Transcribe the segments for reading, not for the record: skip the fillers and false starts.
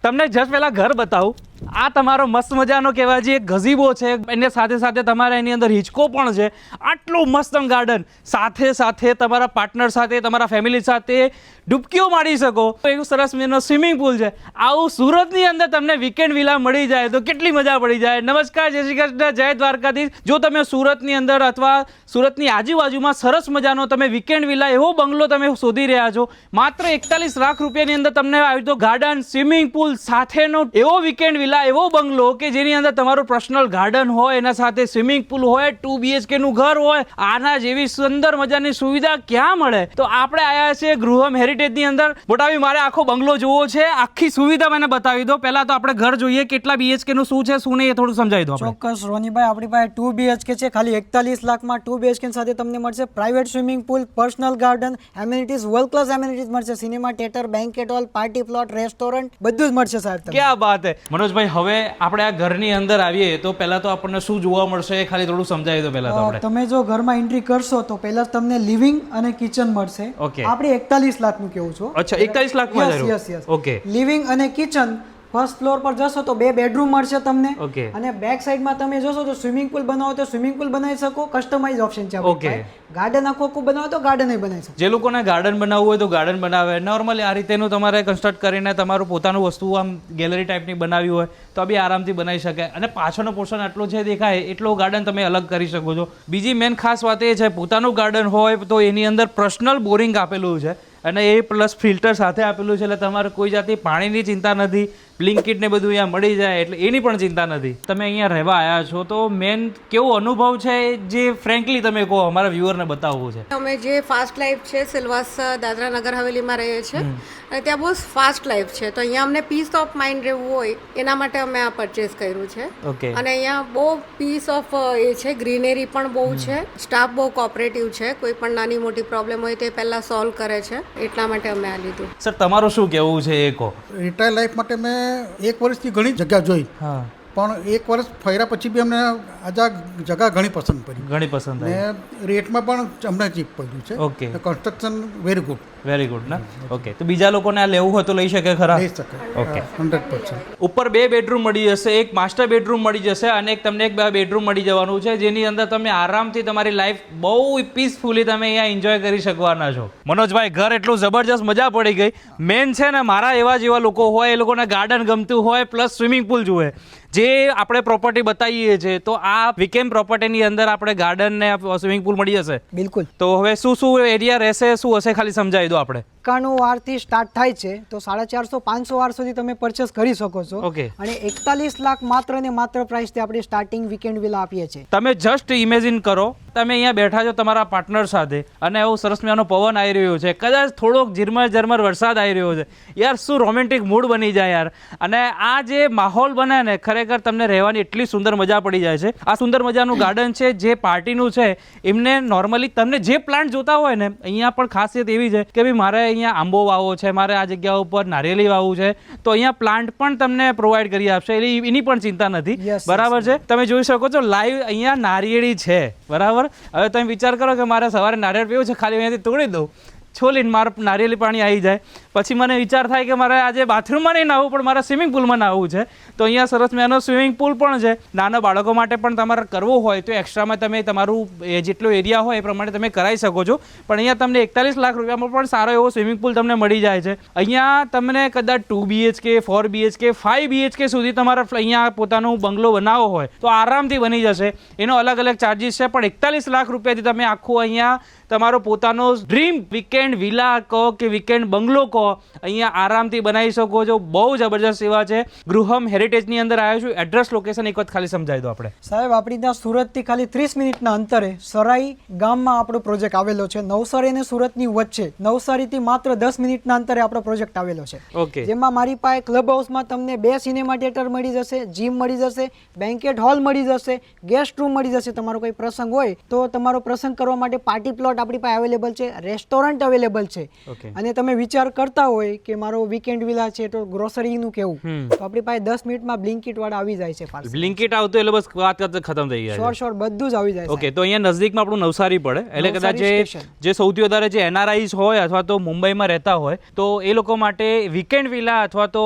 તમને જસ્ટ પહેલા ઘર બતાવું. આ તમારો મસ્ત મજાનો કહેવાય છે એક ગઝીબો છે, એની સાથે સાથે તમારે એની અંદર હિંચકો પણ છે. આટલું મસ્ત ગાર્ડન, સાથે સાથે તમારા પાર્ટનર સાથે, તમારા ફેમિલી સાથે ડૂબકીઓ મારી શકો એવું સરસ મજાનો સ્વિમિંગ પુલ છે. આવું સુરતની અંદર તમને વીકેન્ડ વિલા મળી જાય તો કેટલી મજા પડી જાય. નમસ્કાર, જય શ્રી કૃષ્ણ, જય દ્વારકાધીશ. જો તમે સુરતની અંદર અથવા સુરતની આજુબાજુમાં સરસ મજાનો તમે વીકેન્ડ વિલા એવો બંગલો તમે શોધી રહ્યા છો, માત્ર 41 લાખ રૂપિયાની અંદર તમને આવી તો ગાર્ડન, સ્વિમિંગ પુલ સાથેનો એવો વીકેન્ડ વિલા, એવો બંગલો કે જેની અંદર તમારું પર્સનલ ગાર્ડન હોય, એના સાથે સ્વિમિંગ પુલ હોય, 2 BHK નું ઘર હોય, આના જેવી સુંદર મજાની સુવિધા ક્યાં મળે? તો આપણે આયા છીએ ગૃહમ હેરિટેજની અંદર. મોટાભાઈ, મારે આખો બંગલો જોવો છે, આખી સુવિધા મને બતાવી દો. પહેલા તો આપણે ઘર જોઈએ, કેટલા BHK નું શું છે શું નહીં એ થોડું સમજાવી દો. ચોક્કસ રોનીભાઈ, આપણી પાસે 2 BHK છે, ખાલી 41 લાખમાં 2 BHK સાથે તમને મળશે private swimming pool, personal garden, amenities, world class amenities મળશે, cinema, theatre, banquet hall, party plot, restaurant, બધું જ મળશે સાહેબ. ક્યાં વાત હે મનોજભાઈ. હવે આપણે આ ઘરની અંદર આવીએ તો પહેલા તો આપણને શું જોવા મળશે એ ખાલી થોડું સમજાવી દો. પહેલા તો આપણે તમે જો ઘરમાં એન્ટ્રી કરશો તો પહેલા તમને લિવિંગ અને કિચન મળશે. Okay. આપણે 41 લાખનું કેવું છું. અચ્છા, 41 લાખમાં જ આવ્યું? યસ. ઓકે. લિવિંગ અને કિચન ફર્સ્ટ ફ્લોર પર જશો તો 2 બેડરૂમ મળશે તમને. Okay. અને બેક સાઈડમાં તમે જોશો તો સ્વિમિંગ પુલ બનાવો તો સ્વિમિંગ પુલ બનાવી શકો, કસ્ટમાઇઝ ઓપ્શન છે આપણી Okay. પાસે. ગાર્ડન આખું બનાવો તો ગાર્ડન બનાવી શકો. જે લોકોને ગાર્ડન બનાવવું હોય તો ગાર્ડન બનાવે. નોર્મલી આ રીતેનું તમારે કન્સ્ટ્રક્ટ કરીને તમારું પોતાનું વસ્તુ આમ ગેલેરી ટાઈપની બનાવી હોય તો બી આરામથી બનાવી શકાય. અને પાછળનો પોર્શન આટલો છે દેખાય એટલો ગાર્ડન તમે અલગ કરી શકો છો. બીજી મેન ખાસ વાત એ છે, પોતાનું ગાર્ડન હોય તો એની અંદર પર્સનલ બોરિંગ આપેલું છે અને એ પ્લસ ફિલ્ટર સાથે આપેલું છે, એટલે તમારે કોઈ જાતની પાણીની ચિંતા નથી. બ્લિંકિટ ને બધું અહીંયા મળી જાય એટલે એની પણ ચિંતા નથી. તમે અહીંયા રહેવા આવ્યા છો તો મેન કેવો અનુભવ છે જે ફ્રેન્કલી તમે કહો, અમારા વ્યુઅરને બતાવવું છે. અમે જે ફાસ્ટ લાઈફ છે સિલવાસ દાદરા નગર હવેલીમાં રહીએ છીએ અને ત્યાં બહુ ફાસ્ટ લાઈફ છે, તો અહીંયા અમને પીસ ઓફ માઇન્ડ રહેવું હોય એના માટે અમે આ પરચેસ કર્યું છે. ઓકે. અને અહીંયા બહુ પીસ ઓફ એ છે, ગ્રીનરી પણ બહુ છે, સ્ટાફ બહુ કોઓપરેટિવ છે, કોઈ પણ નાની મોટી પ્રોબ્લેમ હોય તે પહેલાં સોલ્વ કરે છે, એટલા માટે અમે આ લીધું. સર, તમારું શું કહેવું છે એ કહો. રિટાયર લાઈફ માટે મેં 1 વર્ષથી ઘણી જગ્યા જોઈ, હા, પણ 1 વર્ષ ફર્યા પછી બી અમને આ જગ્યા ઘણી પસંદ પડી. ઘણી પસંદ આવી. ને રેટમાં પણ અમને ચીપ પડ્યું છે. Okay. Construction very good. Very good ને. ઓકે, તો બીજા લોકોને આ લેવું હોય તો લઈ શકે ખરા? લઈ શકે. ઓકે. 100%. ઉપર 2 બેડરૂમ મળી જશે, એક માસ્ટર બેડરૂમ મળી જશે અને એક તમને એક બેડરૂમ મળી જવાનું છે, જેની અંદર તમે આરામથી તમારી લાઈફ બહુ પીસફુલી તમે અહીંયા એન્જોય કરી શકવાના છો. મનોજભાઈ, ઘર એટલું જબરજસ્ત, મજા પડી ગઈ. મેન છે ને, મારા એવા જેવા લોકો હોય, એ લોકોને ગાર્ડન ગમતું હોય પ્લસ સ્વિમિંગ પુલ જુએ, જે આપણે પ્રોપર્ટી બતાવીએ છીએ, તો આ વીકેન્ડ પ્રોપર્ટીની અંદર આપણે ગાર્ડન ને સ્વિમિંગ પુલ મળી જશે. બિલકુલ. તો હવે શું એરિયા રહેશે, શું હશે, ખાલી સમજાવી દો આપણે. 91 વારથી સ્ટાર્ટ થાય છે તો 450-500 વાર સુધી તમે પરચેસ કરી શકો છો. ઓકે. અને 41 લાખ માત્ર ને માત્ર પ્રાઇસથી આપણે સ્ટાર્ટિંગ વીકેન્ડ વિલા આપીએ છીએ. તમે જસ્ટ ઇમેજિન કરો, તમે અહીંયા બેઠા છો તમારા પાર્ટનર સાથે અને એવું સરસ મજાનો પવન આવી રહ્યો છે, કદાચ થોડોક ઝરમર વરસાદ આવી રહ્યો છે. યાર, શું રોમેન્ટિક મૂડ બની જાય યાર. અને આ જે માહોલ બને ને, ખરેખર તમને રહેવાની એટલી સુંદર મજા પડી જાય છે. આ સુંદર મજાનું ગાર્ડન છે જે પાર્ટીનું છે, એમને નોર્મલી તમને જે પ્લાન્ટ જોતા હોય ને, અહીંયા પણ ખાસિયત એવી છે કે ભાઈ મારે અહીંયા આંબો વાવવો છે, મારે આ જગ્યા ઉપર નારિયેળી વાવવું છે, તો અહીંયા પ્લાન્ટ પણ તમને પ્રોવાઈડ કરી આપશે, એની પણ ચિંતા નથી. Yes, બરાબર છે. તમે જોઈ શકો છો લાઈવ અહીંયા નારિયેળી છે. બરાબર. હવે તમે વિચાર કરો કે મારે સવારે નારિયેળ પીવું છે, ખાલી અહીંયાથી તોડી દઉં, છોલીને મારે નારિયેળી પાણી આવી જાય, પછી મને વિચાર થાય કે મારે આજે બાથરૂમમાં નહીં નાહવું પણ મારે સ્વિમિંગ પુલમાં નાહવું છે, તો અહીંયા સરસ મજાનો સ્વિમિંગ પુલ પણ છે. નાના બાળકો માટે પણ તમારે કરવો હોય તો એક્સ્ટ્રામાં તમે તમારું જેટલો એરિયા હોય એ પ્રમાણે તમે કરાવી શકો છો. પણ અહીંયા તમને 41 લાખ રૂપિયામાં પણ સારો એવો સ્વિમિંગ પુલ તમને મળી જાય છે. અહીંયા તમને કદાચ 2 BHK, 4 BHK, 5 BHK સુધી તમારે અહીંયા પોતાનું બંગલો બનાવવો હોય તો આરામથી બની જશે. એનો અલગ અલગ ચાર્જિસ છે, પણ 41 લાખ રૂપિયાથી તમે આખું અહીંયા તમારો પોતાનો ડ્રીમ વીકેન્ડ વિલા કહો કે વીકેન્ડ બંગલો કહો, અહીંયા આરામથી બનાવી શકો છો. બહુ જબરજસ્ત સેવા છે. ગૃહમ હેરિટેજની અંદર આવ્યો છું. એડ્રેસ, લોકેશન એક વખત ખાલી સમજાવી દો આપણે. સાહેબ, આપણી ત્યાં સુરતથી ખાલી 30 મિનિટના અંતરે સરાઈ ગામમાં આપણો પ્રોજેક્ટ આવેલો છે. નવસારી અને સુરતની વચ્ચે, નવસારીથી માત્ર 10 મિનિટના અંતરે આપણો પ્રોજેક્ટ આવેલો છે. ઓકે. જેમાં મારી પાસે ક્લબ હાઉસમાં તમને 2 સિનેમા થિયેટર મળી જશે, જીમ મળી જશે, બેન્કેટ હોલ મળી જશે, ગેસ્ટ રૂમ મળી જશે. તમારો કોઈ પ્રસંગ હોય તો તમારો પ્રસંગ કરવા માટે પાર્ટી પ્લોટ આપણી પાસે અવેલેબલ છે, રેસ્ટોરન્ટ અવેલેબલ છે. ઓકે. અને તમે વિચાર કરતા હોય કે મારો વીકેન્ડ વિલા છે તો ગ્રોસરીનું કેવું, તો આપણી પાસે 10 મિનિટમાં બ્લિંકિટ વાળા આવી જાય છે પાર્સલ. બ્લિંકિટ આવતું એટલે બસ વાત કરતા ખતમ થઈ જાય છે. શોર્ટ બધું જ આવી જાય છે. ઓકે, તો અહીંયા નજદીકમાં આપણું નવસારી પડે એટલે કદાચ નવસારી સ્ટેશન. જે સૌથી વધારે જે એનઆરઆઈસ હોય અથવા તો મુંબઈમાં રહેતા હોય તો એ લોકો માટે વીકેન્ડ વિલા અથવા તો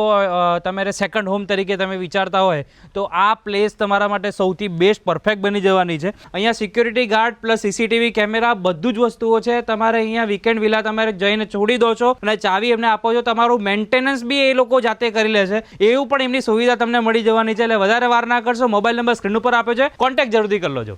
તમારે સેકન્ડ હોમ તરીકે તમે વિચારતા હોય તો આ પ્લેસ તમારા માટે સૌથી બેસ્ટ પરફેક્ટ બની જવાની છે. અહીંયા security guard plus CCTV camera બધું જ વસ્તુઓ છે. તમારે અહીંયા વીકેન્ડ વિલા તમારે જઈને છોડી દો છો અને ચાવી એમને આપો છો, તમારું મેન્ટેનન્સ બી એ લોકો જાતે કરી લે છે. એવું પણ એમની સુવિધા તમને મળી જવાની છે. એટલે વધારે વાર ના કરશો, મોબાઈલ નંબર સ્ક્રીન ઉપર આપ્યો છે, કોન્ટેક્ટ જરૂરથી કરી લેજો.